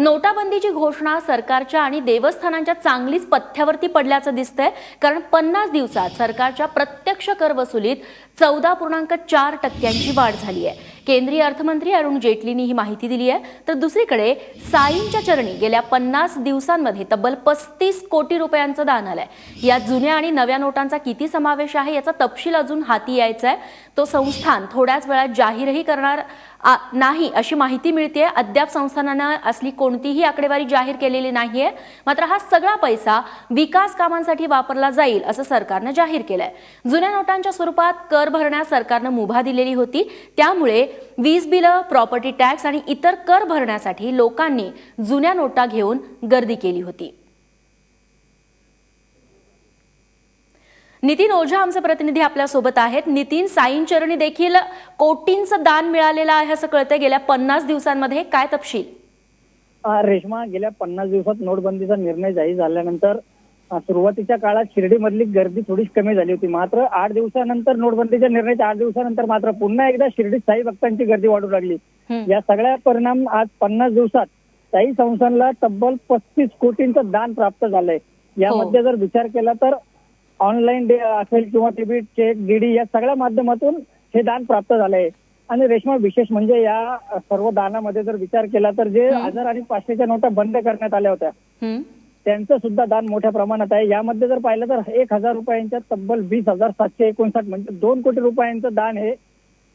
नोटाबंदीची घोषणा सरकारच्या आणि देवस्थानांच्या चांगलीच पथ्यावरती पडल्याचं दिसतंय, कारण 50 दिवसात सरकारच्या प्रत्यक्ष कर वसुलीत 14.4% वाढ झाली आहे। केंद्रीय अर्थमंत्री अरुण जेटलींनी ही माहिती दिली आहे। तर दुसरीकडे साईंच्या चरणी गेल्या 50 दिवसांमध्ये तब्बल 35 कोटी रुपयांचं दान आलंय। या जुन्या आणि नव्या नोटांचा किती समावेश आहे याचा तपशील अजून हाती यायचा आहे। तो संस्थान थोड्याच वेळात जाहीरही करणार नाही अशी माहिती मिळतेय। अद्याप संस्थानानं असली कोणतीही आकडेवारी जाहीर केलेली नाहीये। मात्र हा सगळा पैसा विकास कामांसाठी वापरला जाईल असं सरकारनं जाहीर केलंय। जुन्या नोटांच्या स्वरूपात कर भरण्यास सरकारनं मुभा दिलेली होती, त्यामुळे वीज बिलं, प्रॉपर्टी टॅक्स आणि इतर कर भरण्यासाठी लोकांनी जुन्या नोटा घेऊन गर्दी केली होती। नितीन ओझा आमचे प्रतिनिधी आपल्या सोबत आहेत। नितीन, साईंचरणी देखील कोटींचं दान मिळालेलं आहे असं कळतंय गेल्या 50 दिवसांमध्ये, काय तपशील? रेश्मा, गेल्या 50 दिवसात नोटबंदीचा निर्णय जाहीर झाल्यानंतर सुरुवातीच्या काळात शिर्डीमधली गर्दी थोडीच कमी झाली होती। मात्र 8 दिवसानंतर नोटबंदीच्या निर्णयाच्या 8 दिवसानंतर मात्र पुन्हा एकदा शिर्डीत साई भक्तांची गर्दी वाढू लागली। या सगळ्या परिणाम आज 50 दिवसात साई संस्थानला तब्बल 35 कोटींचं दान प्राप्त झालंय। यामध्ये जर विचार केला तर ऑनलाईन असेल किंवा टीबी चेक, डीडी या सगळ्या माध्यमातून हे दान प्राप्त झालंय। आणि रेश्मा, विशेष म्हणजे या सर्व दानामध्ये जर विचार केला तर जे 1000 आणि 500च्या नोटा बंद करण्यात आल्या होत्या त्यांचं सुद्धा दान मोठ्या प्रमाणात आहे। यामध्ये जर पाहिलं तर 1000 रुपयांच्या तब्बल 20,759 म्हणजे 2 कोटी रुपयांचं दान हे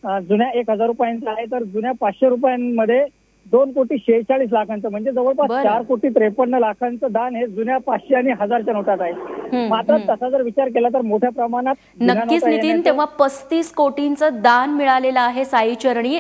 जुन्या 1000 रुपयांचं आहे। तर जुन्या 500 रुपयांमध्ये 2,46,00,000 म्हणजे जवळपास 4,53,00,000 दान हे जुन्या 500 आणि 1000च्या नोटात आहे। मात्र तसा जर विचार केला तर मोठ्या प्रमाणात नक्कीच नितीन, तेव्हा 35 कोटींचं दान मिळालेलं आहे साई चरणी।